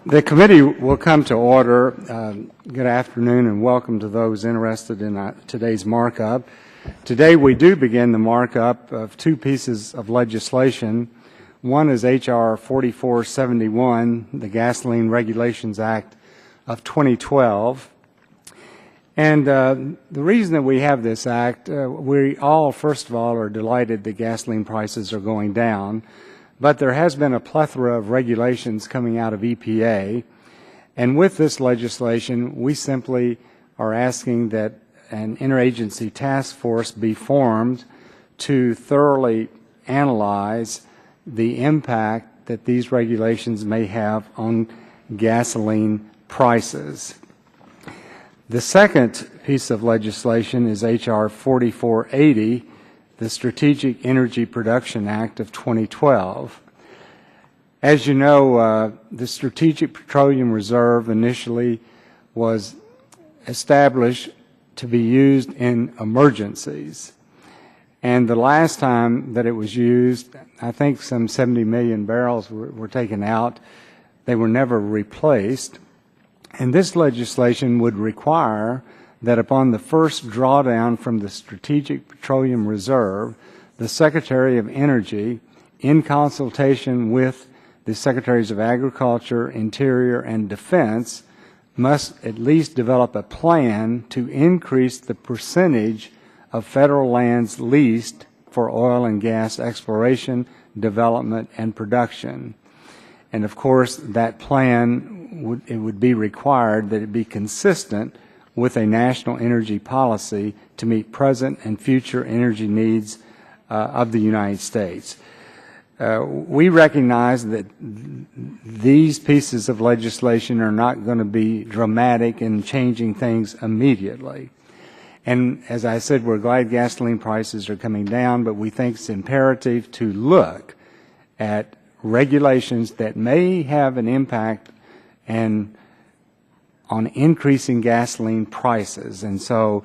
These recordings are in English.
The committee will come to order. Good afternoon and welcome to those interested in today's markup. Today we do begin the markup of two pieces of legislation. One is H.R. 4471, the Gasoline Regulations Act of 2012. And the reason that we have this act, we all, first of all, are delighted that gasoline prices are going down. But there has been a plethora of regulations coming out of EPA. And with this legislation, we simply are asking that an interagency task force be formed to thoroughly analyze the impact that these regulations may have on gasoline prices. The second piece of legislation is H.R. 4480, the Strategic Energy Production Act of 2012. As you know, the Strategic Petroleum Reserve initially was established to be used in emergencies. And the last time that it was used, I think some 70 million barrels were taken out. They were never replaced. And this legislation would require that upon the first drawdown from the Strategic Petroleum Reserve, the Secretary of Energy, in consultation with the Secretaries of Agriculture, Interior, and Defense, must at least develop a plan to increase the percentage of federal lands leased for oil and gas exploration, development, and production. And of course, that plan, it would be required that it be consistent with a national energy policy to meet present and future energy needs of the United States. We recognize that these pieces of legislation are not going to be dramatic in changing things immediately. And as I said, we're glad gasoline prices are coming down, but we think it's imperative to look at regulations that may have an impact on increasing gasoline prices. And so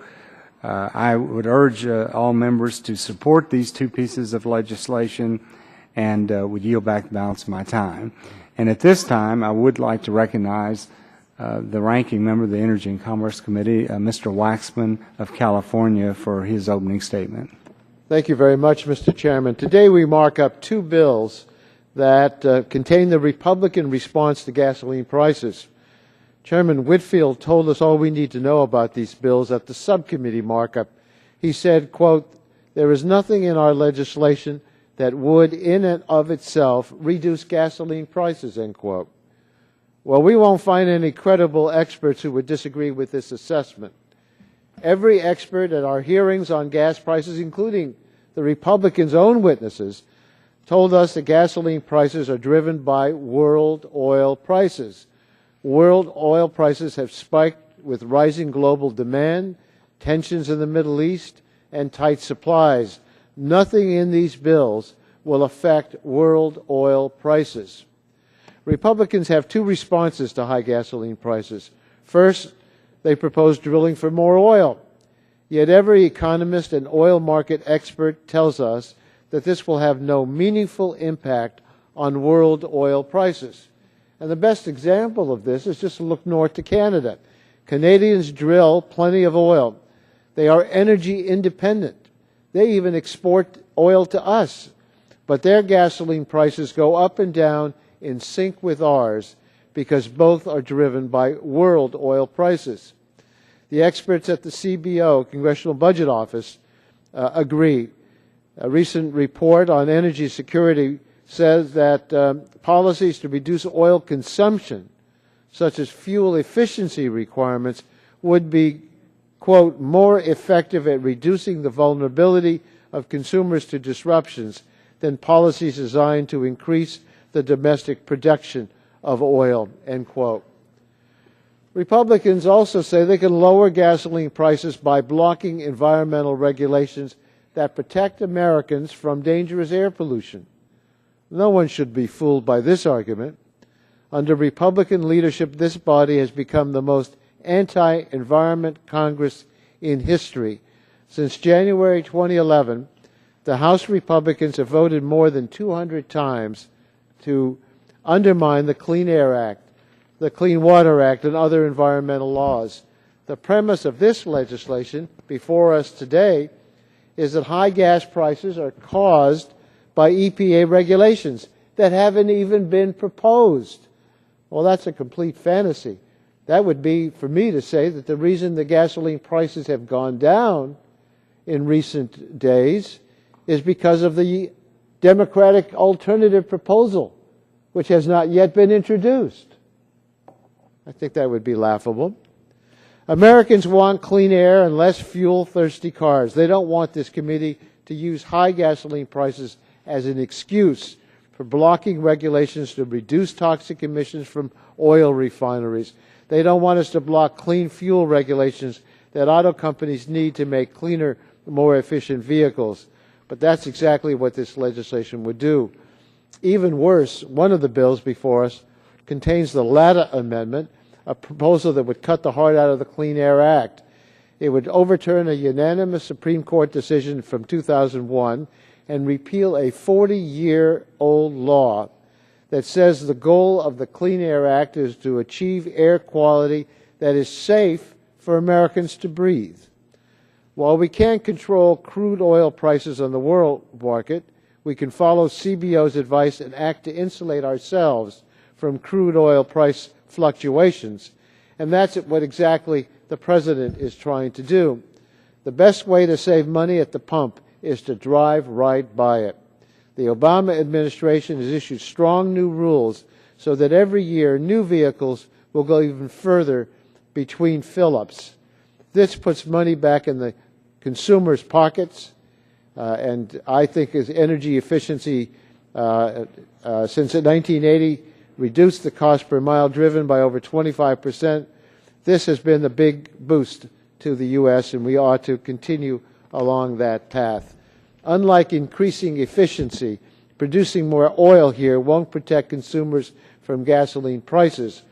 I would urge all members to support these two pieces of legislation and would yield back the balance of my time. And at this time, I would like to recognize the ranking member of the Energy and Commerce Committee, Mr. Waxman of California, for his opening statement. Thank you very much, Mr. Chairman. Today we mark up two bills that contain the Republican response to gasoline prices. Chairman Whitfield told us all we need to know about these bills at the subcommittee markup. He said, quote, "There is nothing in our legislation that would in and of itself reduce gasoline prices," end quote. Well, we won't find any credible experts who would disagree with this assessment. Every expert at our hearings on gas prices, including the Republicans' own witnesses, told us that gasoline prices are driven by world oil prices. World oil prices have spiked with rising global demand, tensions in the Middle East, and tight supplies. Nothing in these bills will affect world oil prices. Republicans have two responses to high gasoline prices. First, they propose drilling for more oil. Yet every economist and oil market expert tells us that this will have no meaningful impact on world oil prices. And the best example of this is just to look north to Canada. Canadians drill plenty of oil. They are energy independent. They even export oil to us. But their gasoline prices go up and down in sync with ours because both are driven by world oil prices. The experts at the CBO, Congressional Budget Office, agree. A recent report on energy security says that policies to reduce oil consumption, such as fuel efficiency requirements, would be, quote, more effective at reducing the vulnerability of consumers to disruptions than policies designed to increase the domestic production of oil, end quote. Republicans also say they can lower gasoline prices by blocking environmental regulations that protect Americans from dangerous air pollution. No one should be fooled by this argument. Under Republican leadership, this body has become the most anti-environment Congress in history. Since January 2011, the House Republicans have voted more than 200 times to undermine the Clean Air Act, the Clean Water Act, and other environmental laws. The premise of this legislation before us today is that high gas prices are caused by EPA regulations that haven't even been proposed. Well, that's a complete fantasy. That would be for me to say that the reason the gasoline prices have gone down in recent days is because of the Democratic alternative proposal, which has not yet been introduced. I think that would be laughable. Americans want clean air and less fuel-thirsty cars. They don't want this committee to use high gasoline prices as an excuse for blocking regulations to reduce toxic emissions from oil refineries. They don't want us to block clean fuel regulations that auto companies need to make cleaner, more efficient vehicles. But that's exactly what this legislation would do. Even worse, one of the bills before us contains the latter amendment, a proposal that would cut the heart out of the Clean Air Act. It would overturn a unanimous Supreme Court decision from 2001 and repeal a 40-year-old law that says the goal of the Clean Air Act is to achieve air quality that is safe for Americans to breathe. While we can't control crude oil prices on the world market, we can follow CBO's advice and act to insulate ourselves from crude oil price fluctuations. And that's what exactly the President is trying to do. The best way to save money at the pump is to drive right by it. The Obama administration has issued strong new rules so that every year new vehicles will go even further between fill-ups. This puts money back in the consumers' pockets, and I think as energy efficiency since 1980 reduced the cost per mile driven by over 25%. This has been a big boost to the U.S., and we ought to continue along that path. Unlike increasing efficiency, producing more oil here won't protect consumers from gasoline prices.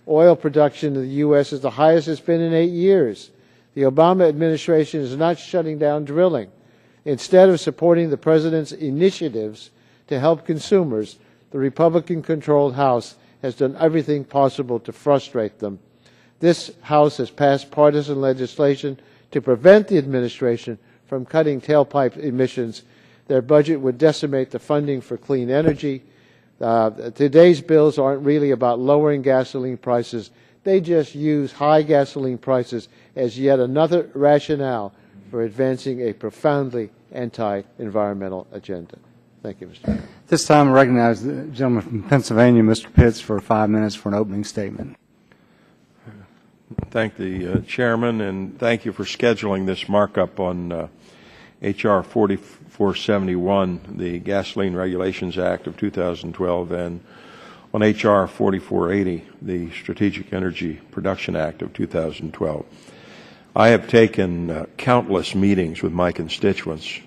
Oil production in the U.S. is the highest it's been in 8 years. The Obama administration is not shutting down drilling. Instead of supporting the President's initiatives to help consumers, the Republican-controlled House has done everything possible to frustrate them. This House has passed partisan legislation to prevent the administration from cutting tailpipe emissions. Their budget would decimate the funding for clean energy. Today's bills aren't really about lowering gasoline prices. They just use high gasoline prices as yet another rationale for advancing a profoundly anti-environmental agenda. Thank you, Mr. Chairman. This time I recognize the gentleman from Pennsylvania, Mr. Pitts, for 5 minutes for an opening statement. Thank the chairman, and thank you for scheduling this markup on H.R. 4471, the Gasoline Regulations Act of 2012, and on H.R. 4480, the Strategic Energy Production Act of 2012. I have taken countless meetings with my constituents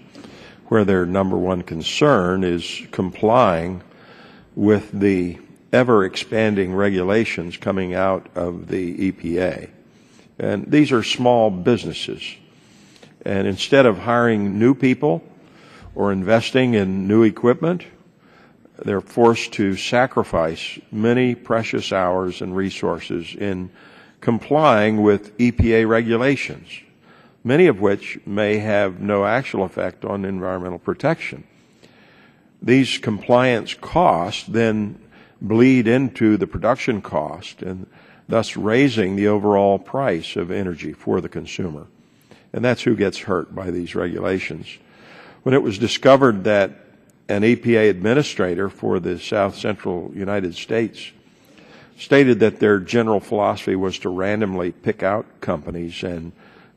where their number one concern is complying with the ever-expanding regulations coming out of the EPA. And these are small businesses. And instead of hiring new people or investing in new equipment, they're forced to sacrifice many precious hours and resources in complying with EPA regulations, many of which may have no actual effect on environmental protection. These compliance costs then bleed into the production cost and thus raising the overall price of energy for the consumer. And that's who gets hurt by these regulations. When it was discovered that an EPA administrator for the South Central United States stated that their general philosophy was to randomly pick out companies and,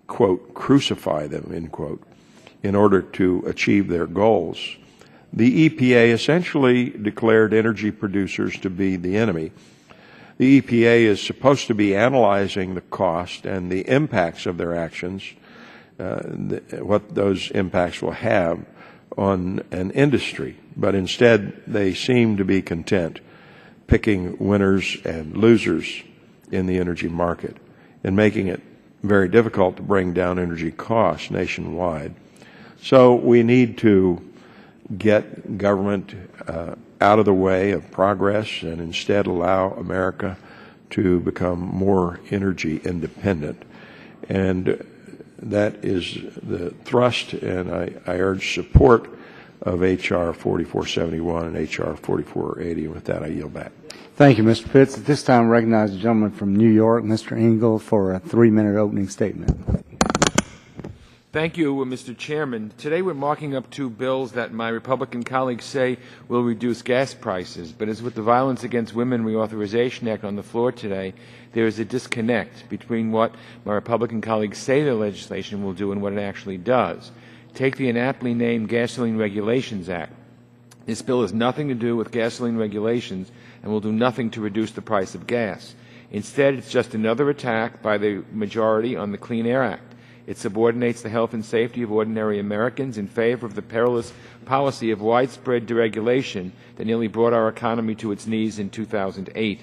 quote, crucify them, end quote, in order to achieve their goals, the EPA essentially declared energy producers to be the enemy. The EPA is supposed to be analyzing the cost and the impacts of their actions, what those impacts will have on an industry, but instead they seem to be content picking winners and losers in the energy market and making it very difficult to bring down energy costs nationwide. So we need to get government out of the way of progress and instead allow America to become more energy independent. And that is the thrust, and I urge support of H.R. 4471 and H.R. 4480. With that, I yield back. Thank you, Mr. Pitts. At this time, I recognize the gentleman from New York, Mr. Engel, for a 3-minute opening statement. Thank you, Mr. Chairman. Today we're marking up 2 bills that my Republican colleagues say will reduce gas prices. But as with the Violence Against Women Reauthorization Act on the floor today, there is a disconnect between what my Republican colleagues say the legislation will do and what it actually does. Take the inaptly named Gasoline Regulations Act. This bill has nothing to do with gasoline regulations and will do nothing to reduce the price of gas. Instead, it's just another attack by the majority on the Clean Air Act. It subordinates the health and safety of ordinary Americans in favor of the perilous policy of widespread deregulation that nearly brought our economy to its knees in 2008.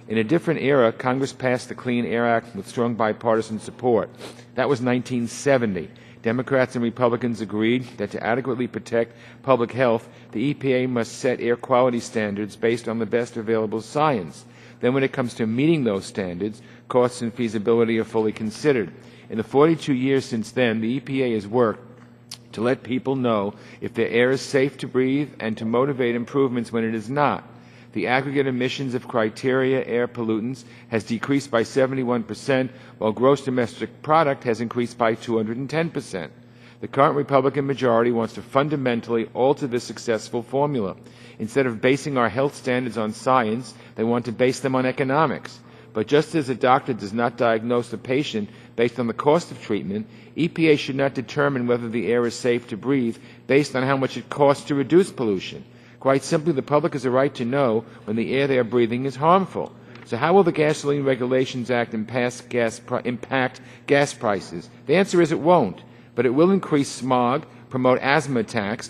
In a different era, Congress passed the Clean Air Act with strong bipartisan support. That was 1970. Democrats and Republicans agreed that to adequately protect public health, the EPA must set air quality standards based on the best available science. Then when it comes to meeting those standards, costs and feasibility are fully considered. In the 42 years since then, the EPA has worked to let people know if their air is safe to breathe and to motivate improvements when it is not. The aggregate emissions of criteria air pollutants has decreased by 71%, while gross domestic product has increased by 210%. The current Republican majority wants to fundamentally alter this successful formula. Instead of basing our health standards on science, they want to base them on economics. But just as a doctor does not diagnose a patient based on the cost of treatment, EPA should not determine whether the air is safe to breathe based on how much it costs to reduce pollution. Quite simply, the public has a right to know when the air they are breathing is harmful. So how will the Gasoline Regulations Act impact gas prices? The answer is it won't, but it will increase smog, promote asthma attacks,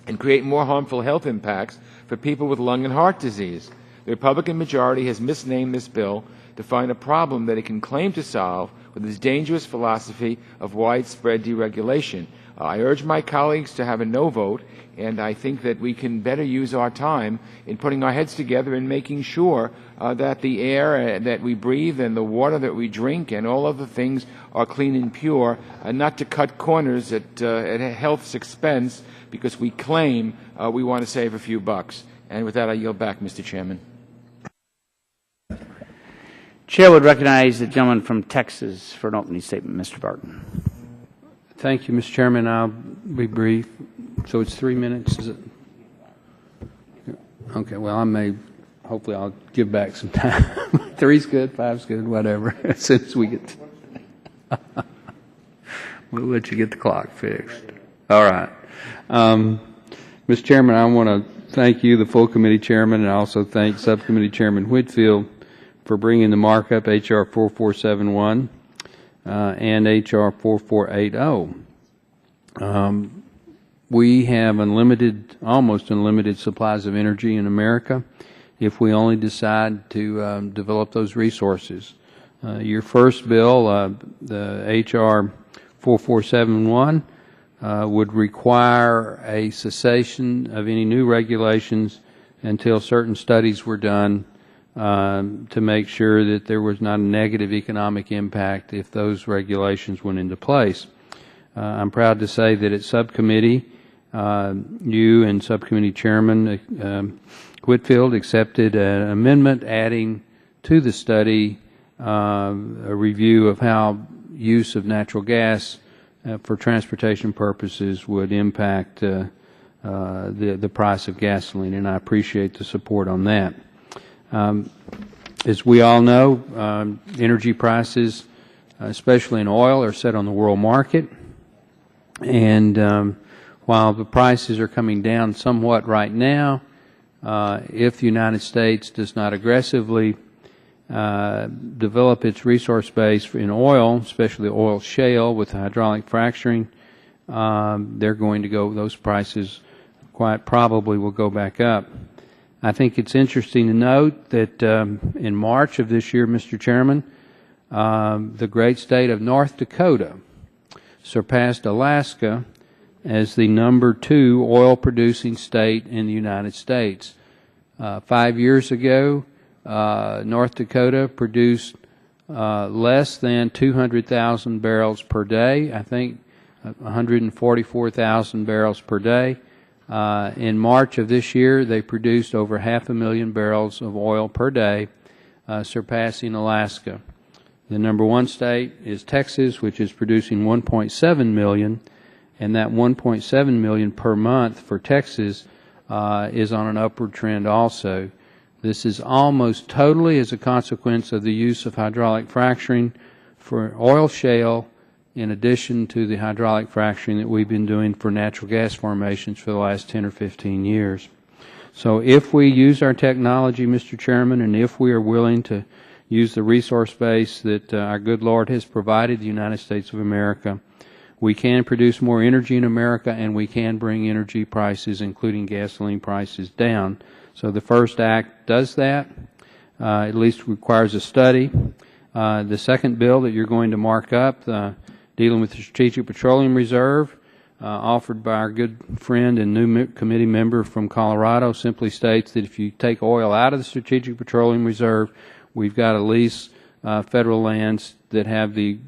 and create more harmful health impacts for people with lung and heart disease. The Republican majority has misnamed this bill to find a problem that it can claim to solve with its dangerous philosophy of widespread deregulation. I urge my colleagues to have a no vote, and I think that we can better use our time in putting our heads together and making sure that the air that we breathe and the water that we drink and all other things are clean and pure, not to cut corners at health's expense because we claim we want to save a few bucks. And with that, I yield back, Mr. Chairman. Chair would recognize the gentleman from Texas for an opening statement, Mr. Barton. Thank you, Mr. Chairman. I'll be brief. So it's 3 minutes, is it? Okay, well, hopefully I'll give back some time. 3's good, 5's good, whatever, as soon as we get we'll let you get the clock fixed. All right. Mr. Chairman, I want to thank you, the full committee chairman, and also thank Subcommittee Chairman Whitfield for bringing the markup H.R. 4471 and H.R. 4480. We have almost unlimited supplies of energy in America if we only decide to develop those resources. Your first bill, the H.R. 4471, would require a cessation of any new regulations until certain studies were done to make sure that there was not a negative economic impact if those regulations went into place. I'm proud to say that at subcommittee, you and Subcommittee Chairman Whitfield accepted an amendment adding to the study a review of how use of natural gas for transportation purposes would impact the price of gasoline, and I appreciate the support on that. As we all know, energy prices, especially in oil, are set on the world market, and while the prices are coming down somewhat right now, if the United States does not aggressively develop its resource base in oil, especially oil shale with hydraulic fracturing, those prices quite probably will go back up. I think it's interesting to note that in March of this year, Mr. Chairman, the great state of North Dakota surpassed Alaska as the #2 oil-producing state in the United States. 5 years ago, North Dakota produced less than 200,000 barrels per day. I think 144,000 barrels per day. In March of this year, they produced over 500,000 barrels of oil per day, surpassing Alaska. The number one state is Texas, which is producing 1.7 million, and that 1.7 million per month for Texas is on an upward trend also. This is almost totally as a consequence of the use of hydraulic fracturing for oil shale, in addition to the hydraulic fracturing that we've been doing for natural gas formations for the last 10 or 15 years. So if we use our technology, Mr. Chairman, and if we are willing to use the resource base that our good Lord has provided the United States of America, we can produce more energy in America, and we can bring energy prices, including gasoline prices, down. So the first act does that, at least requires a study. The second bill that you're going to mark up, dealing with the Strategic Petroleum Reserve, offered by our good friend and new committee member from Colorado, simply states that if you take oil out of the Strategic Petroleum Reserve, we've got to lease federal lands that have the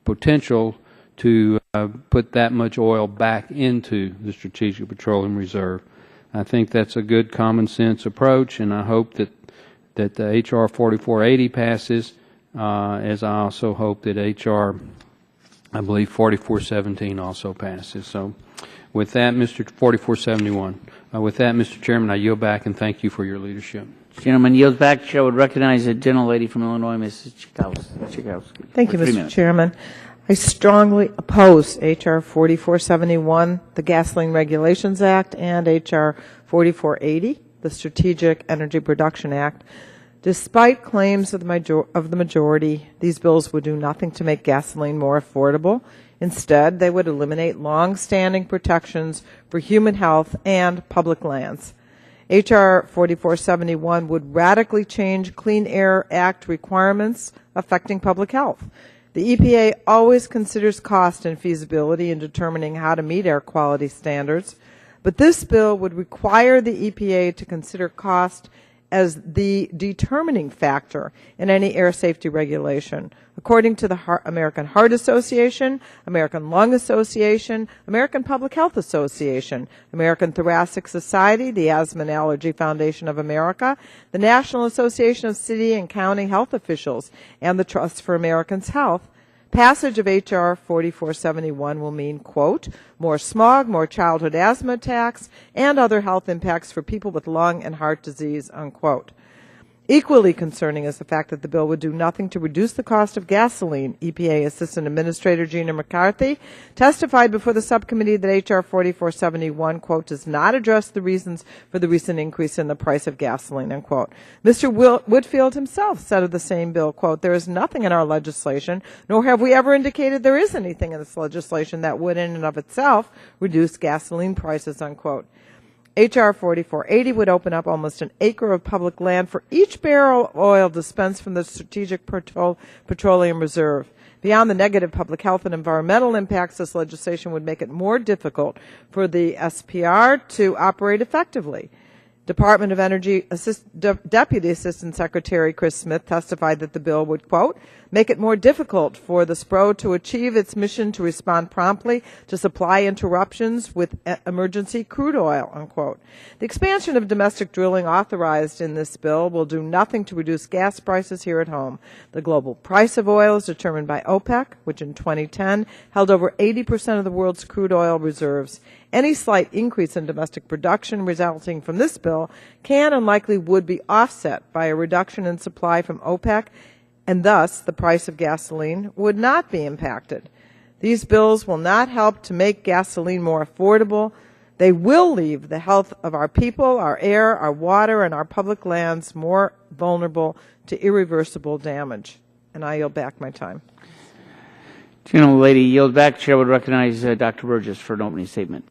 potential to put that much oil back into the Strategic Petroleum Reserve. I think that's a good common sense approach, and I hope that the H.R. 4480 passes, as I also hope that H.R. I believe 4417 also passes. So with that, Mr. 4471, with that, Mr. Chairman, I yield back and thank you for your leadership. Gentleman yields back. Chair would recognize the gentlelady from Illinois, Mrs. Chikowski. Thank you, Mr. Chairman. I strongly oppose H.R. 4471, the Gasoline Regulations Act, and H.R. 4480, the Strategic Energy Production Act. Despite claims of the majority, these bills would do nothing to make gasoline more affordable. Instead, they would eliminate long-standing protections for human health and public lands. H.R. 4471 would radically change Clean Air Act requirements affecting public health. The EPA always considers cost and feasibility in determining how to meet air quality standards, but this bill would require the EPA to consider cost as the determining factor in any air safety regulation. According to the American Heart Association, American Lung Association, American Public Health Association, American Thoracic Society, the Asthma and Allergy Foundation of America, the National Association of City and County Health Officials, and the Trust for Americans' Health, passage of H.R. 4471 will mean, quote, more smog, more childhood asthma attacks, and other health impacts for people with lung and heart disease, unquote. Equally concerning is the fact that the bill would do nothing to reduce the cost of gasoline. EPA Assistant Administrator Gina McCarthy testified before the subcommittee that H.R. 4471, quote, does not address the reasons for the recent increase in the price of gasoline, unquote. Mr. Whitfield himself said of the same bill, quote, there is nothing in our legislation, nor have we ever indicated there is anything in this legislation that would in and of itself reduce gasoline prices, unquote. H.R. 4480 would open up almost an acre of public land for each barrel of oil dispensed from the Strategic Petroleum Reserve. Beyond the negative public health and environmental impacts, this legislation would make it more difficult for the SPR to operate effectively. Department of Energy Deputy Assistant Secretary Chris Smith testified that the bill would, quote, make it more difficult for the SPRO to achieve its mission to respond promptly to supply interruptions with emergency crude oil, unquote. The expansion of domestic drilling authorized in this bill will do nothing to reduce gas prices here at home. The global price of oil is determined by OPEC, which in 2010 held over 80% of the world's crude oil reserves. Any slight increase in domestic production resulting from this bill can and likely would be offset by a reduction in supply from OPEC, and thus the price of gasoline would not be impacted. These bills will not help to make gasoline more affordable. They will leave the health of our people, our air, our water, and our public lands more vulnerable to irreversible damage. And I yield back my time. Gentlelady yield back. Chair would recognize Dr. Burgess for an opening statement.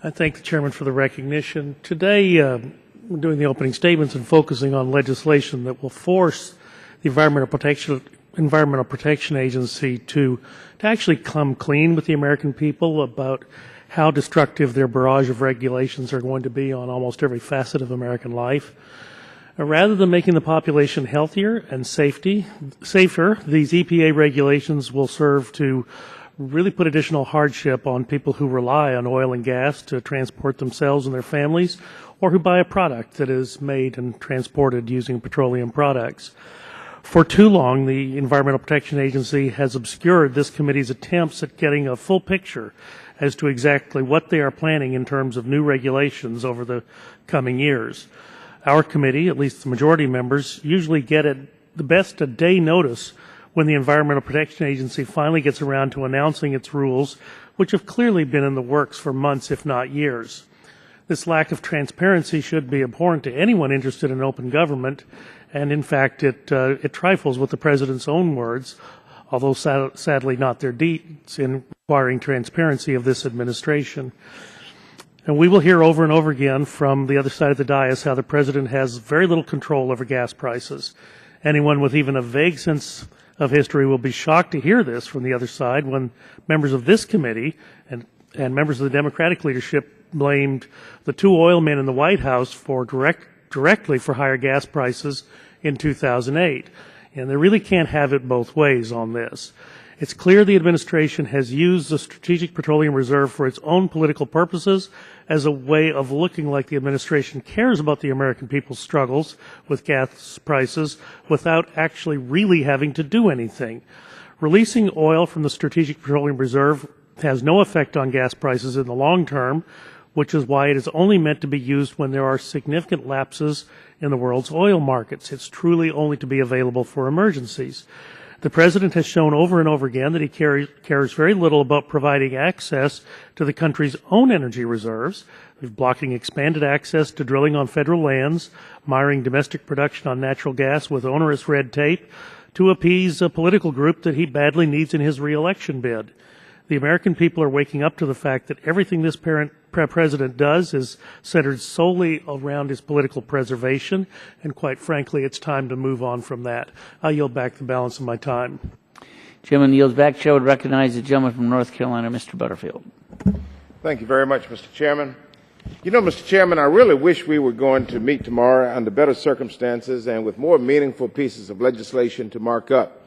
I thank the Chairman for the recognition. Today, we're doing the opening statements and focusing on legislation that will force the Environmental Protection Agency to actually come clean with the American people about how destructive their barrage of regulations are going to be on almost every facet of American life. Rather than making the population healthier and safer, these EPA regulations will serve to really put additional hardship on people who rely on oil and gas to transport themselves and their families, or who buy a product that is made and transported using petroleum products. For too long, the Environmental Protection Agency has obscured this committee's attempts at getting a full picture as to exactly what they are planning in terms of new regulations over the coming years. Our committee, at least the majority members, usually get at the best a day notice when the Environmental Protection Agency finally gets around to announcing its rules, which have clearly been in the works for months, if not years. This lack of transparency should be abhorrent to anyone interested in open government, and in fact it trifles with the President's own words, although sadly not their deeds, in requiring transparency of this administration. And we will hear over and over again from the other side of the dais how the President has very little control over gas prices. Anyone with even a vague sense of history will be shocked to hear this from the other side when members of this committee and members of the Democratic leadership blamed the two oil men in the White House for directly for higher gas prices in 2008. And they really can't have it both ways on this. It's clear the administration has used the Strategic Petroleum Reserve for its own political purposes as a way of looking like the administration cares about the American people's struggles with gas prices without actually really having to do anything. Releasing oil from the Strategic Petroleum Reserve has no effect on gas prices in the long term, which is why it is only meant to be used when there are significant lapses in the world's oil markets. It's truly only to be available for emergencies. The President has shown over and over again that he cares very little about providing access to the country's own energy reserves, blocking expanded access to drilling on federal lands, miring domestic production on natural gas with onerous red tape, to appease a political group that he badly needs in his re-election bid. The American people are waking up to the fact that everything this president does is centered solely around his political preservation, and quite frankly, it's time to move on from that. I yield back the balance of my time. Gentleman yields back. Chair would recognize the gentleman from North Carolina, Mr. Butterfield. Thank you very much, Mr. Chairman. You know, Mr. Chairman, I really wish we were going to meet tomorrow under better circumstances and with more meaningful pieces of legislation to mark up.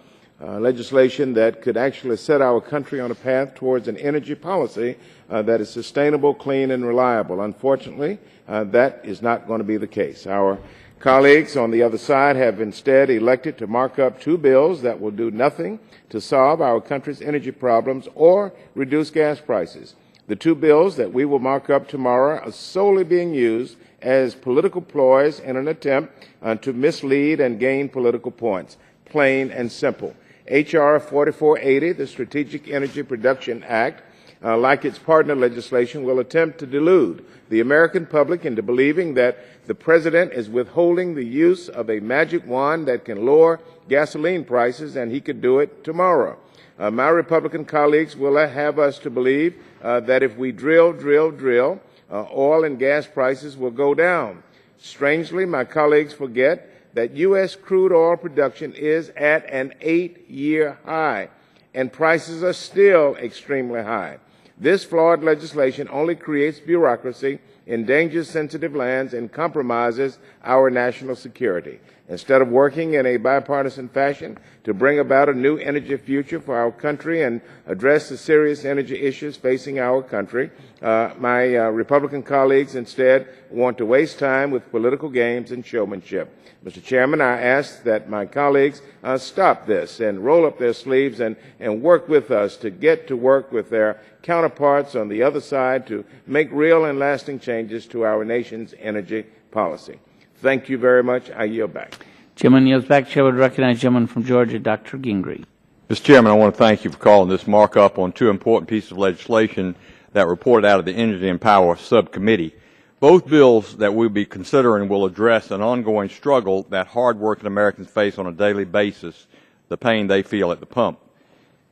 Legislation that could actually set our country on a path towards an energy policy that is sustainable, clean, and reliable. Unfortunately, that is not going to be the case. Our colleagues on the other side have instead elected to mark up two bills that will do nothing to solve our country's energy problems or reduce gas prices. The two bills that we will mark up tomorrow are solely being used as political ploys in an attempt to mislead and gain political points, plain and simple. H.R. 4480, the Strategic Energy Production Act, like its partner legislation, will attempt to delude the American public into believing that the President is withholding the use of a magic wand that can lower gasoline prices, and he could do it tomorrow. My Republican colleagues will have us to believe that if we drill, oil and gas prices will go down. Strangely, my colleagues forget that U.S. crude oil production is at an 8-year high, and prices are still extremely high. This flawed legislation only creates bureaucracy, endangers sensitive lands, and compromises our national security. Instead of working in a bipartisan fashion to bring about a new energy future for our country and address the serious energy issues facing our country, my Republican colleagues instead want to waste time with political games and showmanship. Mr. Chairman, I ask that my colleagues stop this and roll up their sleeves and work with us to get to work with their counterparts on the other side to make real and lasting changes to our nation's energy policy. Thank you very much. I yield back. Gentleman yields back. Chair would recognize the gentleman from Georgia, Dr. Gingrey. Mr. Chairman, I want to thank you for calling this markup on two important pieces of legislation that reported out of the Energy and Power Subcommittee. Both bills that we'll be considering will address an ongoing struggle that hard-working Americans face on a daily basis, the pain they feel at the pump.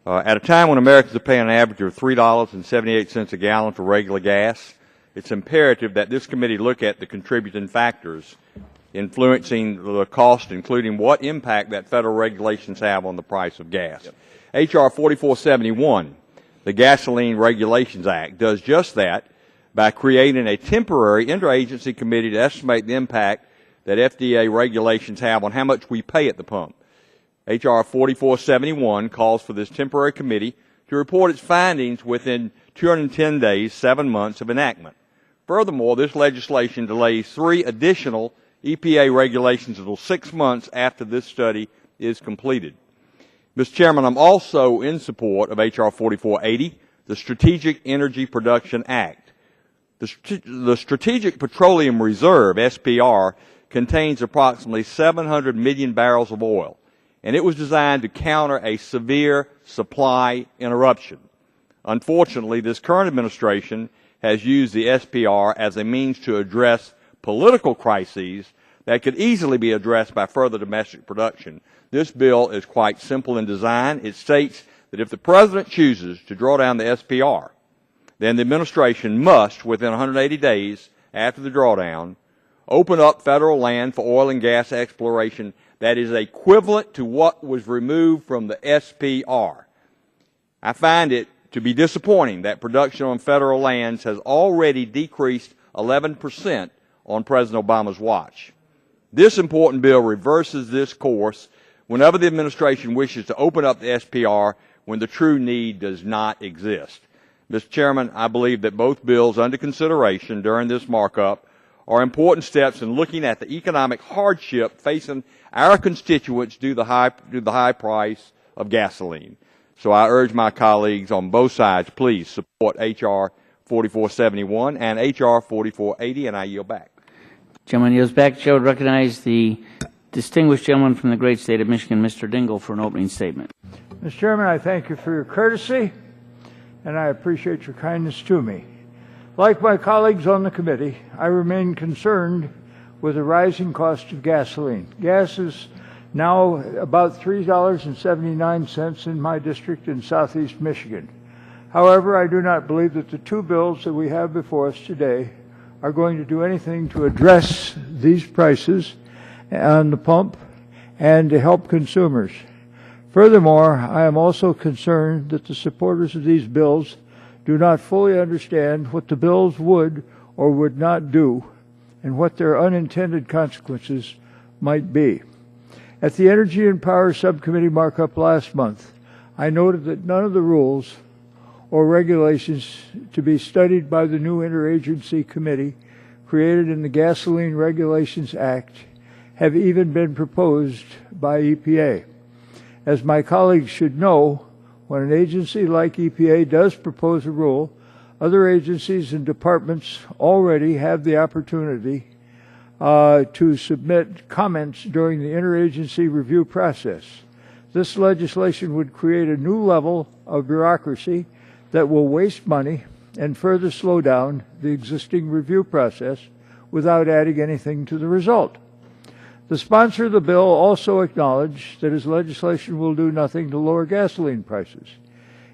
At a time when Americans are paying an average of $3.78 a gallon for regular gas, it's imperative that this committee look at the contributing factors influencing the cost, including what impact that federal regulations have on the price of gas. Yep. H.R. 4471, the Gasoline Regulations Act, does just that by creating a temporary interagency committee to estimate the impact that FDA regulations have on how much we pay at the pump. H.R. 4471 calls for this temporary committee to report its findings within 210 days, 7 months of enactment. Furthermore, this legislation delays 3 additional EPA regulations until 6 months after this study is completed. Mr. Chairman, I'm also in support of H.R. 4480, the Strategic Energy Production Act. The Strategic Petroleum Reserve, SPR, contains approximately 700 million barrels of oil, and it was designed to counter a severe supply interruption. Unfortunately, this current administration has used the SPR as a means to address political crises that could easily be addressed by further domestic production. This bill is quite simple in design. It states that if the President chooses to draw down the SPR, then the administration must, within 180 days after the drawdown, open up federal land for oil and gas exploration that is equivalent to what was removed from the SPR. I find it to be disappointing that production on federal lands has already decreased 11% on President Obama's watch. This important bill reverses this course whenever the administration wishes to open up the SPR when the true need does not exist. Mr. Chairman, I believe that both bills under consideration during this markup are important steps in looking at the economic hardship facing our constituents due to the high price of gasoline. So I urge my colleagues on both sides, please support H.R. 4471 and H.R. 4480, and I yield back. Gentleman yields back. The Chair would recognize the distinguished gentleman from the great state of Michigan, Mr. Dingle, for an opening statement. Mr. Chairman, I thank you for your courtesy, and I appreciate your kindness to me. Like my colleagues on the committee, I remain concerned with the rising cost of gasoline. Gas is now about $3.79 in my district in southeast Michigan. However, I do not believe that the 2 bills that we have before us today are going to do anything to address these prices on the pump and to help consumers. Furthermore, I am also concerned that the supporters of these bills do not fully understand what the bills would or would not do and what their unintended consequences might be. At the Energy and Power Subcommittee markup last month, I noted that none of the rules or regulations to be studied by the new interagency committee created in the Gasoline Regulations Act have even been proposed by EPA. As my colleagues should know, when an agency like EPA does propose a rule, other agencies and departments already have the opportunity to submit comments during the interagency review process. This legislation would create a new level of bureaucracy that will waste money and further slow down the existing review process without adding anything to the result. The sponsor of the bill also acknowledged that his legislation will do nothing to lower gasoline prices.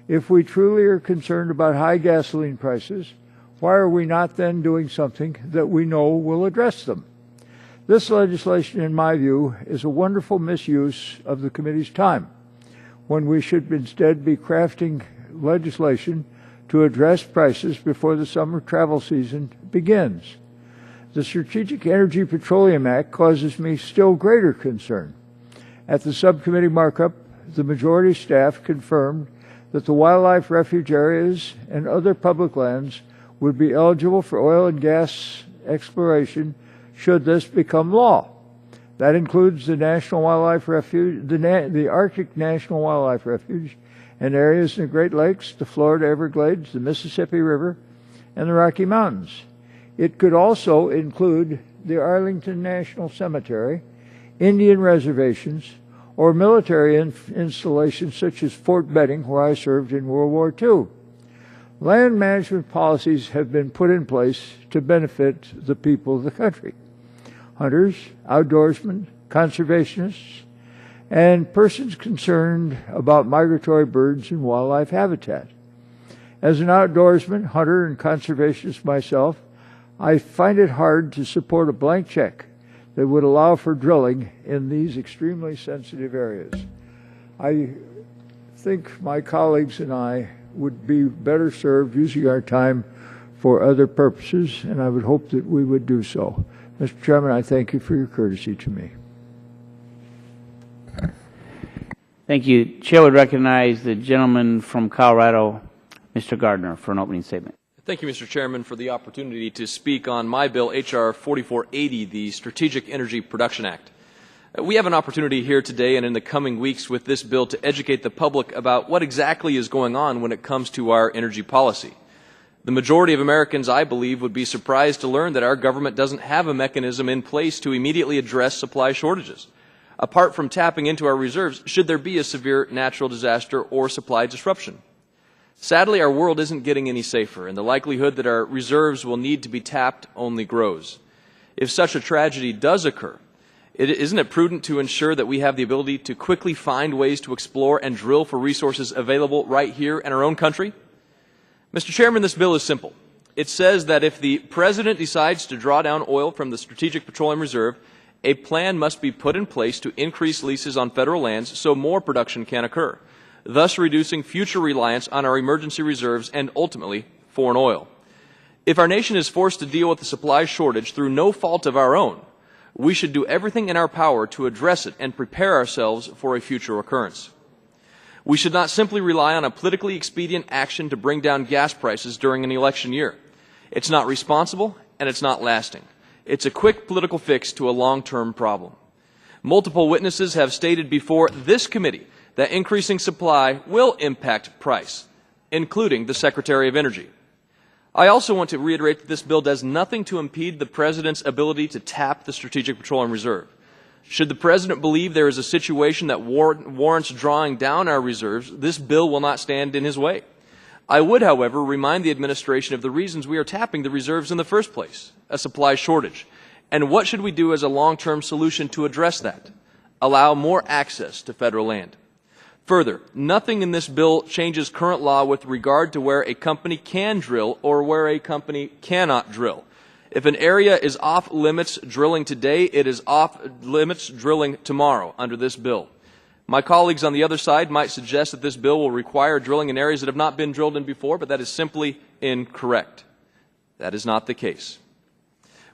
If we truly are concerned about high gasoline prices, why are we not then doing something that we know will address them? This legislation, in my view, is a wonderful misuse of the committee's time, when we should instead be crafting legislation to address prices before the summer travel season begins. The Strategic Energy Petroleum Act causes me still greater concern. At the subcommittee markup, the majority staff confirmed that the wildlife refuge areas and other public lands would be eligible for oil and gas exploration should this become law. That includes the National Wildlife Refuge, the Arctic National Wildlife Refuge, and areas in the Great Lakes, the Florida Everglades, the Mississippi River, and the Rocky Mountains. It could also include the Arlington National Cemetery, Indian reservations, or military installations such as Fort Benning, where I served in World War II. Land management policies have been put in place to benefit the people of the country. Hunters, outdoorsmen, conservationists, and persons concerned about migratory birds and wildlife habitat. As an outdoorsman, hunter, and conservationist myself, I find it hard to support a blank check that would allow for drilling in these extremely sensitive areas. I think my colleagues and I would be better served using our time for other purposes, and I would hope that we would do so. Mr. Chairman, I thank you for your courtesy to me. Thank you. Chair would recognize the gentleman from Colorado, Mr. Gardner, for an opening statement. Thank you, Mr. Chairman, for the opportunity to speak on my bill, H.R. 4480, the Strategic Energy Production Act. We have an opportunity here today and in the coming weeks with this bill to educate the public about what exactly is going on when it comes to our energy policy. The majority of Americans, I believe, would be surprised to learn that our government doesn't have a mechanism in place to immediately address supply shortages. Apart from tapping into our reserves, should there be a severe natural disaster or supply disruption. Sadly, our world isn't getting any safer, and the likelihood that our reserves will need to be tapped only grows. If such a tragedy does occur, isn't it prudent to ensure that we have the ability to quickly find ways to explore and drill for resources available right here in our own country? Mr. Chairman, this bill is simple. It says that if the President decides to draw down oil from the Strategic Petroleum Reserve, a plan must be put in place to increase leases on federal lands so more production can occur, thus reducing future reliance on our emergency reserves and ultimately foreign oil. If our nation is forced to deal with the supply shortage through no fault of our own, we should do everything in our power to address it and prepare ourselves for a future occurrence. We should not simply rely on a politically expedient action to bring down gas prices during an election year. It's not responsible and it's not lasting. It's a quick political fix to a long-term problem. Multiple witnesses have stated before this committee that increasing supply will impact price, including the Secretary of Energy. I also want to reiterate that this bill does nothing to impede the President's ability to tap the Strategic Petroleum Reserve. Should the President believe there is a situation that warrants drawing down our reserves, this bill will not stand in his way. I would, however, remind the administration of the reasons we are tapping the reserves in the first place, a supply shortage. And what should we do as a long-term solution to address that? Allow more access to federal land. Further, nothing in this bill changes current law with regard to where a company can drill or where a company cannot drill. If an area is off limits drilling today, it is off limits drilling tomorrow under this bill. My colleagues on the other side might suggest that this bill will require drilling in areas that have not been drilled in before, but that is simply incorrect. That is not the case.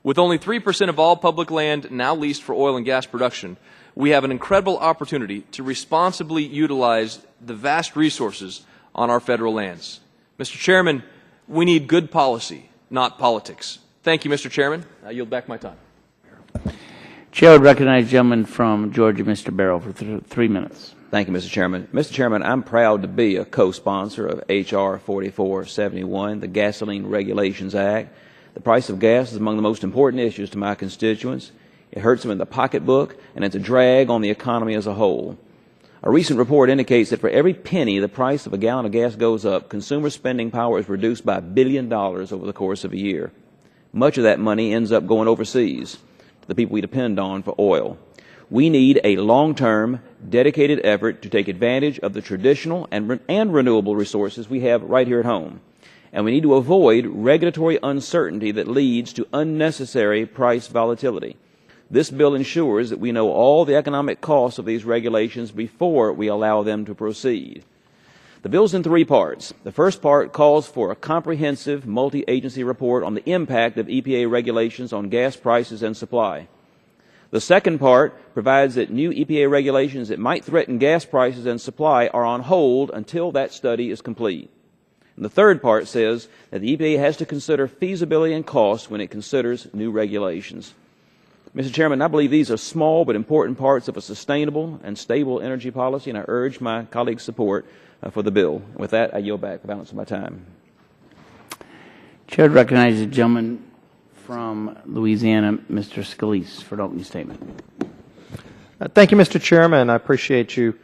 With only 3% of all public land now leased for oil and gas production, we have an incredible opportunity to responsibly utilize the vast resources on our federal lands. Mr. Chairman, we need good policy, not politics. Thank you, Mr. Chairman. I yield back my time. Chair would recognize the gentleman from Georgia, Mr. Barrow, for 3 minutes. Thank you, Mr. Chairman. Mr. Chairman, I'm proud to be a co-sponsor of H.R. 4471, the Gasoline Regulations Act. The price of gas is among the most important issues to my constituents. It hurts them in the pocketbook, and it's a drag on the economy as a whole. A recent report indicates that for every penny the price of a gallon of gas goes up, consumer spending power is reduced by $1 billion over the course of a year. Much of that money ends up going overseas to the people we depend on for oil. We need a long-term, dedicated effort to take advantage of the traditional and renewable resources we have right here at home. And we need to avoid regulatory uncertainty that leads to unnecessary price volatility. This bill ensures that we know all the economic costs of these regulations before we allow them to proceed. The bill's in 3 parts. The first part calls for a comprehensive multi-agency report on the impact of EPA regulations on gas prices and supply. The second part provides that new EPA regulations that might threaten gas prices and supply are on hold until that study is complete. And the third part says that the EPA has to consider feasibility and cost when it considers new regulations. Mr. Chairman, I believe these are small but important parts of a sustainable and stable energy policy, and I urge my colleagues' support for the bill. With that, I yield back the balance of my time. Chair would recognize the gentleman from Louisiana, Mr. Scalise, for an opening statement. Thank you, Mr. Chairman. I appreciate you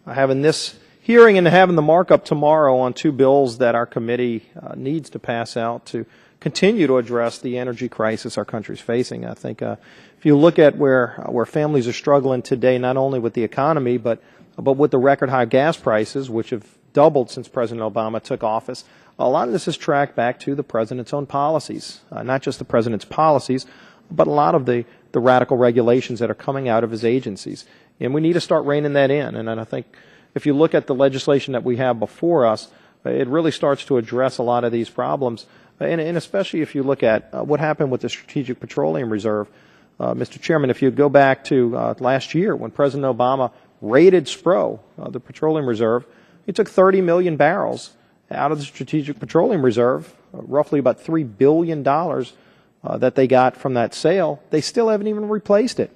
having this hearing and having the markup tomorrow on 2 bills that our committee needs to pass out to continue to address the energy crisis our country is facing. I think if you look at where families are struggling today, not only with the economy, but with the record high gas prices, which have doubled since President Obama took office, a lot of this is tracked back to the President's own policies, not just the President's policies, but a lot of the radical regulations that are coming out of his agencies. And we need to start reining that in. And I think if you look at the legislation that we have before us, it really starts to address a lot of these problems. And especially if you look at what happened with the Strategic Petroleum Reserve, Mr. Chairman, if you go back to last year when President Obama raided SPRO, the petroleum reserve, he took 30 million barrels out of the Strategic Petroleum Reserve, roughly about $3 billion that they got from that sale. They still haven't even replaced it.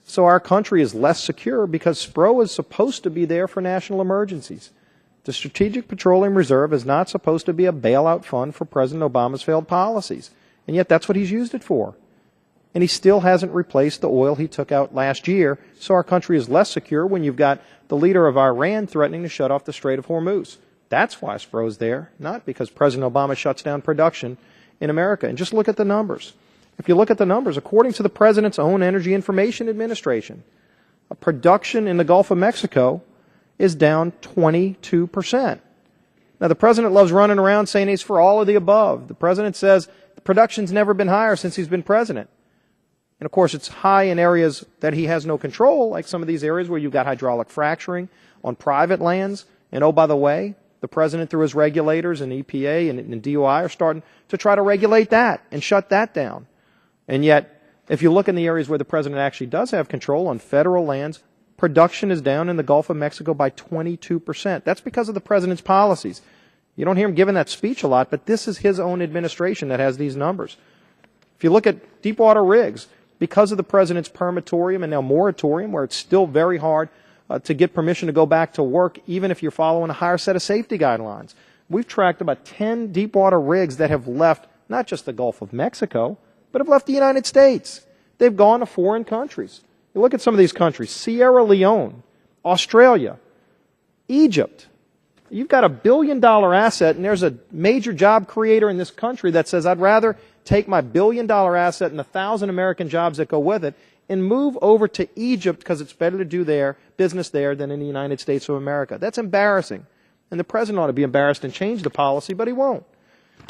So our country is less secure because SPRO is supposed to be there for national emergencies. The Strategic Petroleum Reserve is not supposed to be a bailout fund for President Obama's failed policies, and yet that's what he's used it for. And he still hasn't replaced the oil he took out last year, so our country is less secure when you've got the leader of Iran threatening to shut off the Strait of Hormuz. That's why SPRO's there, not because President Obama shuts down production in America. And just look at the numbers. If you look at the numbers, according to the President's own Energy Information Administration, production in the Gulf of Mexico is down 22%. Now, the President loves running around saying he's for all of the above. The President says the production's never been higher since he's been President. And, of course, it's high in areas that he has no control, like some of these areas where you've got hydraulic fracturing on private lands. And, oh, by the way, the President, through his regulators and EPA and DOI, are starting to try to regulate that and shut that down. And yet, if you look in the areas where the President actually does have control on federal lands, production is down in the Gulf of Mexico by 22%. That's because of the President's policies. You don't hear him giving that speech a lot, but this is his own administration that has these numbers. If you look at deepwater rigs, because of the President's permatorium and now moratorium, where it's still very hard to get permission to go back to work, even if you're following a higher set of safety guidelines. We've tracked about 10 deepwater rigs that have left not just the Gulf of Mexico, but have left the United States. They've gone to foreign countries. You look at some of these countries: Sierra Leone, Australia, Egypt. You've got $1 billion asset, and there's a major job creator in this country that says, I'd rather take my $1 billion asset and 1,000 American jobs that go with it and move over to Egypt because it's better to do their business there than in the United States of America. That's embarrassing. And the President ought to be embarrassed and change the policy, but he won't.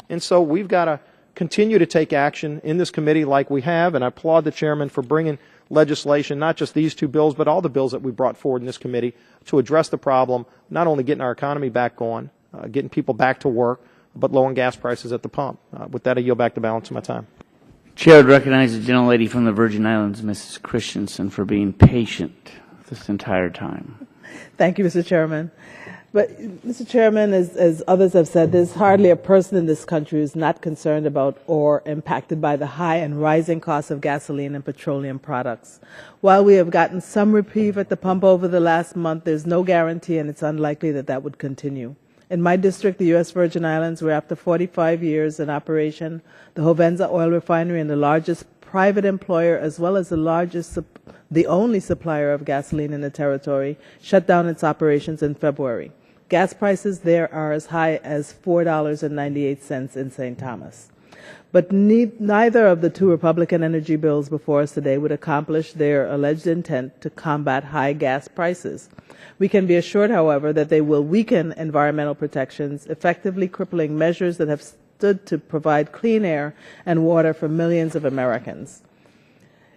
And so we've got to continue to take action in this committee like we have, and I applaud the Chairman for bringing legislation, not just these two bills, but all the bills that we brought forward in this committee to address the problem, not only getting our economy back going, getting people back to work, but lowering gas prices at the pump. With that, I yield back the balance of my time. Chair would recognize the gentlelady from the Virgin Islands, Mrs. Christensen, for being patient this entire time. Thank you, Mr. Chairman. But, Mr. Chairman, as others have said, there's hardly a person in this country who's not concerned about or impacted by the high and rising cost of gasoline and petroleum products. While we have gotten some reprieve at the pump over the last month, there's no guarantee, and it's unlikely that that would continue. In my district, the U.S. Virgin Islands, we're after 45 years in operation. The Hovenza oil refinery and the largest private employer, as well as the only supplier of gasoline in the territory, shut down its operations in February. Gas prices there are as high as $4.98 in St. Thomas. But neither of the two Republican energy bills before us today would accomplish their alleged intent to combat high gas prices. We can be assured, however, that they will weaken environmental protections, effectively crippling measures that have stood to provide clean air and water for millions of Americans.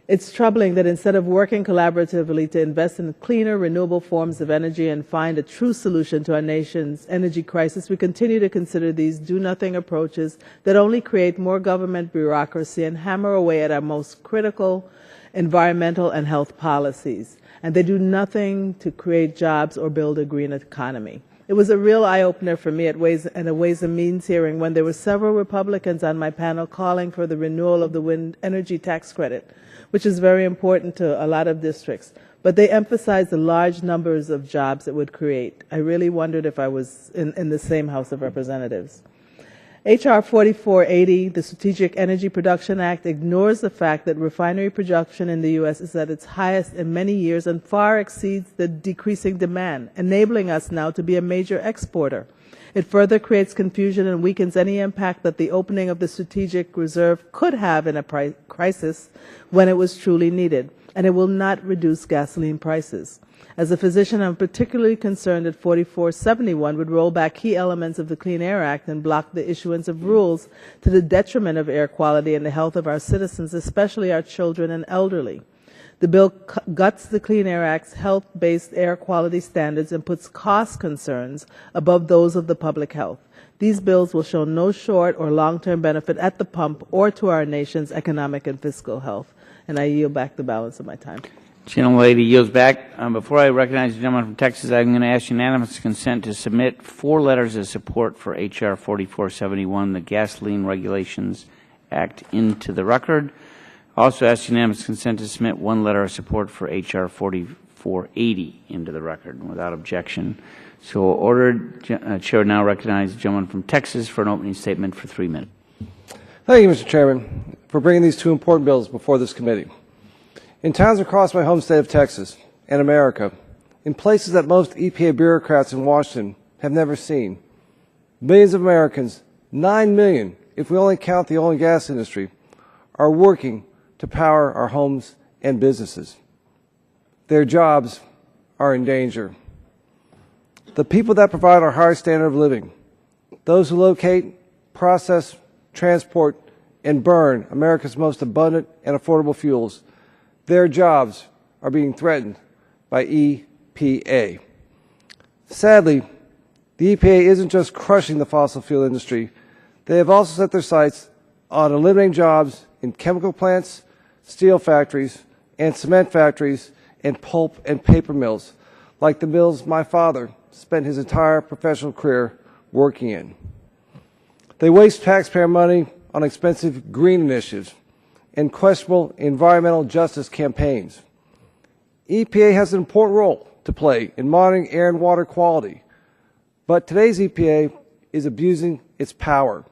It's troubling that instead of working collaboratively to invest in cleaner, renewable forms of energy and find a true solution to our nation's energy crisis, we continue to consider these do-nothing approaches that only create more government bureaucracy and hammer away at our most critical environmental and health policies. And they do nothing to create jobs or build a green economy. It was a real eye-opener for me at a Ways and Means hearing when there were several Republicans on my panel calling for the renewal of the wind energy tax credit, which is very important to a lot of districts. But they emphasized the large numbers of jobs it would create. I really wondered if I was in the same House of Representatives. H.R. 4480, the Strategic Energy Production Act, ignores the fact that refinery production in the U.S. is at its highest in many years and far exceeds the decreasing demand, enabling us now to be a major exporter. It further creates confusion and weakens any impact that the opening of the strategic reserve could have in a crisis when it was truly needed, and it will not reduce gasoline prices. As a physician, I'm particularly concerned that 4471 would roll back key elements of the Clean Air Act and block the issuance of rules to the detriment of air quality and the health of our citizens, especially our children and elderly. The bill guts the Clean Air Act's health-based air quality standards and puts cost concerns above those of the public health. These bills will show no short or long-term benefit at the pump or to our nation's economic and fiscal health. and I yield back the balance of my time. Gentlelady yields back. Before I recognize the gentleman from Texas, I'm going to ask unanimous consent to submit 4 letters of support for H.R. 4471, the Gasoline Regulations Act, into the record. Also ask unanimous consent to submit 1 letter of support for H.R. 4480 into the record without objection. So ordered. Chair would now recognize the gentleman from Texas for an opening statement for 3 minutes. Thank you, Mr. Chairman, for bringing these 2 important bills before this committee. In towns across my home state of Texas and America, in places that most EPA bureaucrats in Washington have never seen, millions of Americans, 9 million if we only count the oil and gas industry, are working to power our homes and businesses. Their jobs are in danger. The people that provide our high standard of living, those who locate, process, transport, and burn America's most abundant and affordable fuels, their jobs are being threatened by EPA. Sadly, the EPA isn't just crushing the fossil fuel industry. They have also set their sights on eliminating jobs in chemical plants, steel factories, and cement factories, and pulp and paper mills, like the mills my father spent his entire professional career working in. They waste taxpayer money on expensive green initiatives and questionable environmental justice campaigns. EPA has an important role to play in monitoring air and water quality, but today's EPA is abusing its power,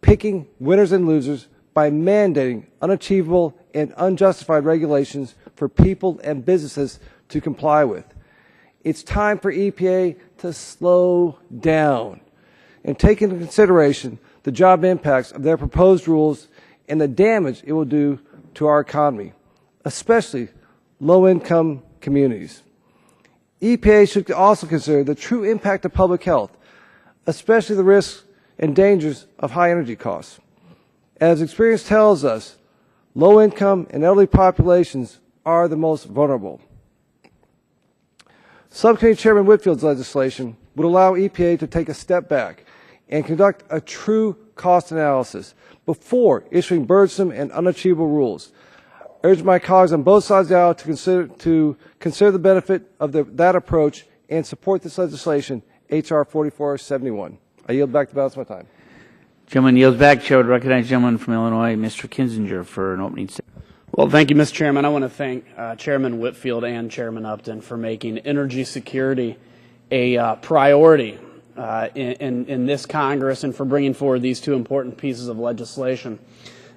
picking winners and losers by mandating unachievable and unjustified regulations for people and businesses to comply with. It's time for EPA to slow down and take into consideration the job impacts of their proposed rules and the damage it will do to our economy, especially low-income communities. EPA should also consider the true impact of public health, especially the risks and dangers of high energy costs. As experience tells us, low-income and elderly populations are the most vulnerable. Subcommittee Chairman Whitfield's legislation would allow EPA to take a step back and conduct a true cost analysis before issuing burdensome and unachievable rules. I urge my colleagues on both sides of the aisle to consider the benefit of that approach and support this legislation, H.R. 4471. I yield back the balance of my time. Gentleman yields back. Chair would recognize the gentleman from Illinois, Mr. Kinzinger, for an opening statement. Well, thank you, Mr. Chairman. I want to thank Chairman Whitfield and Chairman Upton for making energy security a priority in this Congress and for bringing forward these 2 important pieces of legislation.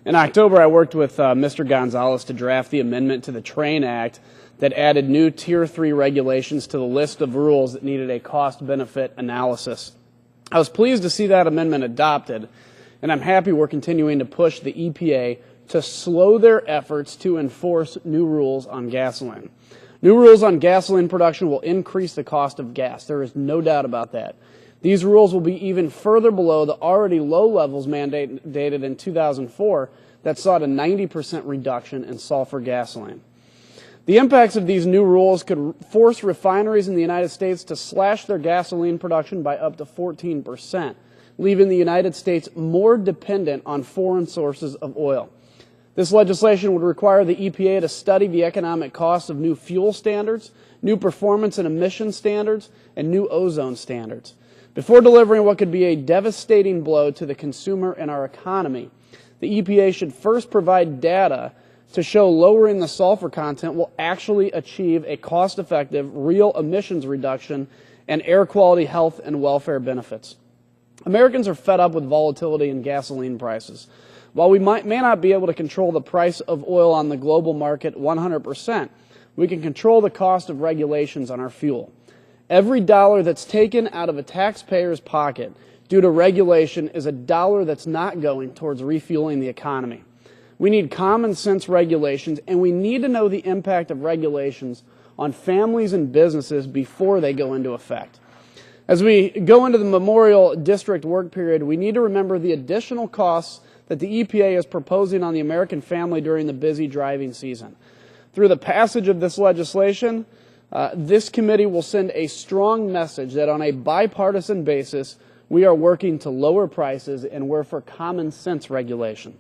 In October, I worked with Mr. Gonzalez to draft the amendment to the Train Act that added new Tier 3 regulations to the list of rules that needed a cost-benefit analysis. I was pleased to see that amendment adopted, and I'm happy we're continuing to push the EPA to slow their efforts to enforce new rules on gasoline. New rules on gasoline production will increase the cost of gas. There is no doubt about that. These rules will be even further below the already low levels mandated in 2004 that sought a 90% reduction in sulfur gasoline. The impacts of these new rules could force refineries in the United States to slash their gasoline production by up to 14%, leaving the United States more dependent on foreign sources of oil. This legislation would require the EPA to study the economic costs of new fuel standards, new performance and emission standards, and new ozone standards. Before delivering what could be a devastating blow to the consumer and our economy, the EPA should first provide data to show lowering the sulfur content will actually achieve a cost-effective, real emissions reduction and air quality, health, and welfare benefits. Americans are fed up with volatility in gasoline prices. While we may not be able to control the price of oil on the global market 100%, we can control the cost of regulations on our fuel. Every dollar that's taken out of a taxpayer's pocket due to regulation is a dollar that's not going towards refueling the economy. We need common sense regulations, and we need to know the impact of regulations on families and businesses before they go into effect. As we go into the Memorial District work period, we need to remember the additional costs that the EPA is proposing on the American family during the busy driving season. Through the passage of this legislation, this committee will send a strong message that on a bipartisan basis, we are working to lower prices and we're for common sense regulation.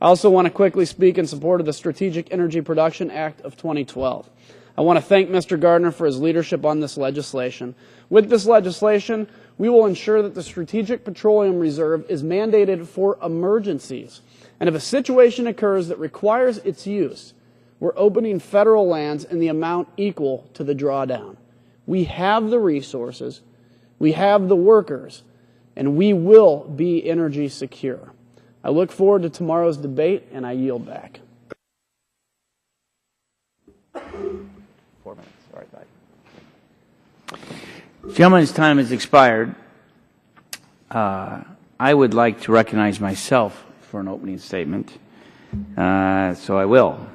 I also want to quickly speak in support of the Strategic Energy Production Act of 2012. I want to thank Mr. Gardner for his leadership on this legislation. With this legislation, we will ensure that the Strategic Petroleum Reserve is mandated for emergencies. And if a situation occurs that requires its use, we're opening federal lands in the amount equal to the drawdown. We have the resources, we have the workers, and we will be energy secure. I look forward to tomorrow's debate, and I yield back. 4 minutes. All right, bye. Gentleman's time has expired. I would like to recognize myself for an opening statement, so I will.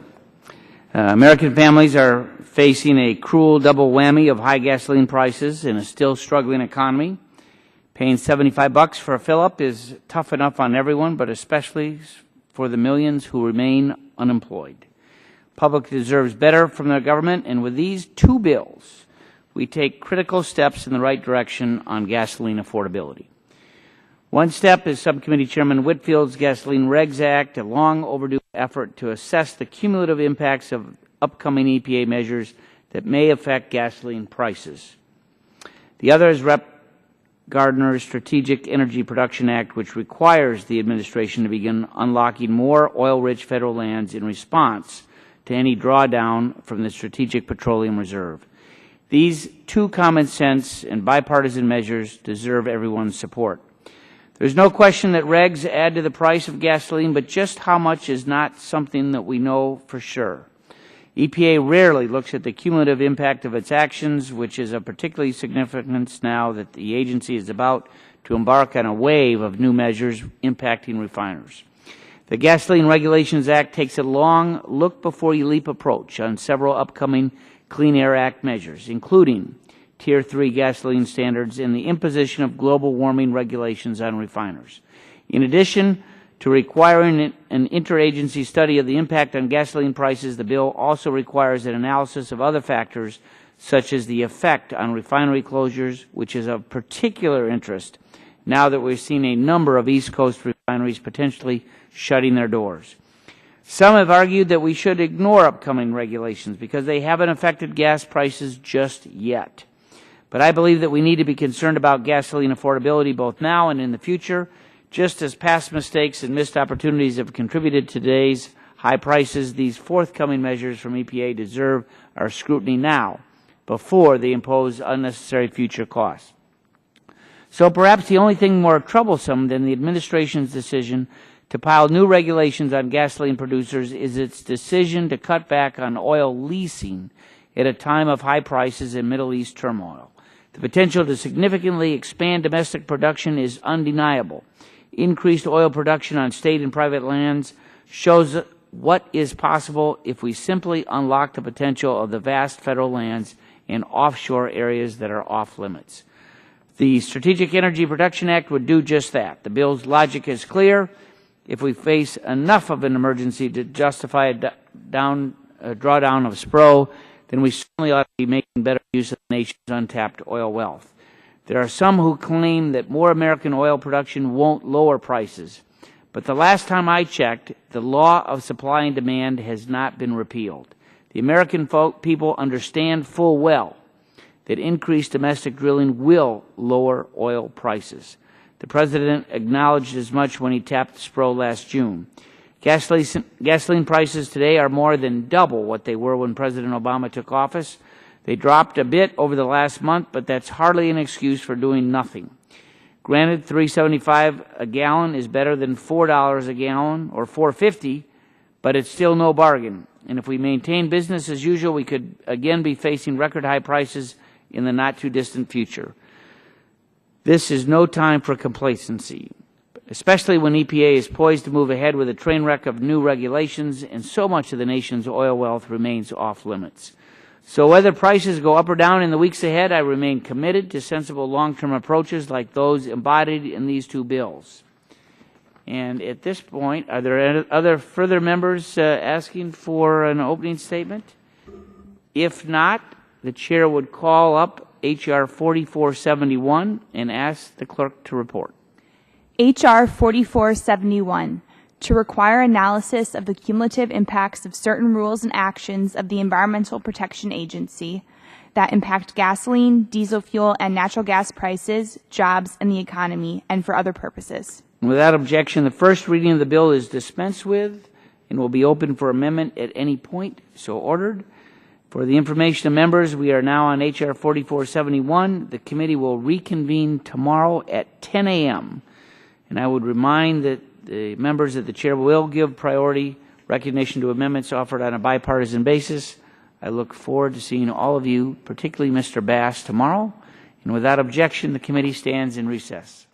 American families are facing a cruel double whammy of high gasoline prices and a still struggling economy. Paying $75 for a fill-up is tough enough on everyone, but especially for the millions who remain unemployed. Public deserves better from their government, and with these two bills, we take critical steps in the right direction on gasoline affordability. One step is Subcommittee Chairman Whitfield's Gasoline Regs Act, a long overdue effort to assess the cumulative impacts of upcoming EPA measures that may affect gasoline prices. The other is Rep. Gardner's Strategic Energy Production Act, which requires the administration to begin unlocking more oil-rich federal lands in response to any drawdown from the Strategic Petroleum Reserve. These two common sense and bipartisan measures deserve everyone's support. There's no question that regs add to the price of gasoline, but just how much is not something that we know for sure. EPA rarely looks at the cumulative impact of its actions, which is of particular significance now that the agency is about to embark on a wave of new measures impacting refiners. The Gasoline Regulations Act takes a long look-before-you-leap approach on several upcoming Clean Air Act measures, including Tier 3 gasoline standards and the imposition of global warming regulations on refiners. In addition to requiring an interagency study of the impact on gasoline prices, the bill also requires an analysis of other factors, such as the effect on refinery closures, which is of particular interest now that we're seeing a number of East Coast refineries potentially shutting their doors. Some have argued that we should ignore upcoming regulations because they haven't affected gas prices just yet. But I believe that we need to be concerned about gasoline affordability both now and in the future. Just as past mistakes and missed opportunities have contributed to today's high prices, these forthcoming measures from EPA deserve our scrutiny now, before they impose unnecessary future costs. So perhaps the only thing more troublesome than the administration's decision to pile new regulations on gasoline producers is its decision to cut back on oil leasing at a time of high prices and Middle East turmoil. The potential to significantly expand domestic production is undeniable. Increased oil production on state and private lands shows what is possible if we simply unlock the potential of the vast federal lands and offshore areas that are off limits. The Strategic Energy Production Act would do just that. The bill's logic is clear. If we face enough of an emergency to justify a drawdown of SPRO, then we certainly ought to be making better use of the nation's untapped oil wealth. There are some who claim that more American oil production won't lower prices. But the last time I checked, the law of supply and demand has not been repealed. The American people understand full well that increased domestic drilling will lower oil prices. The President acknowledged as much when he tapped SPRO last June. Gasoline prices today are more than double what they were when President Obama took office. They dropped a bit over the last month, but that's hardly an excuse for doing nothing. Granted, $3.75 a gallon is better than $4 a gallon or $4.50, but it's still no bargain. And if we maintain business as usual, we could again be facing record high prices in the not too distant future. This is no time for complacency, especially when EPA is poised to move ahead with a train wreck of new regulations and so much of the nation's oil wealth remains off limits. So whether prices go up or down in the weeks ahead, I remain committed to sensible long-term approaches like those embodied in these two bills. And at this point, are there other further members asking for an opening statement? If not, the chair would call up H.R. 4471 and ask the clerk to report. H.R. 4471, to require analysis of the cumulative impacts of certain rules and actions of the Environmental Protection Agency that impact gasoline, diesel fuel, and natural gas prices, jobs, and the economy, and for other purposes. Without objection, the first reading of the bill is dispensed with and will be open for amendment at any point. So ordered. For the information of members, we are now on H.R. 4471. The committee will reconvene tomorrow at 10 a.m. And I would remind that the members that the chair will give priority recognition to amendments offered on a bipartisan basis. I look forward to seeing all of you, particularly Mr. Bass, tomorrow. And without objection, the committee stands in recess.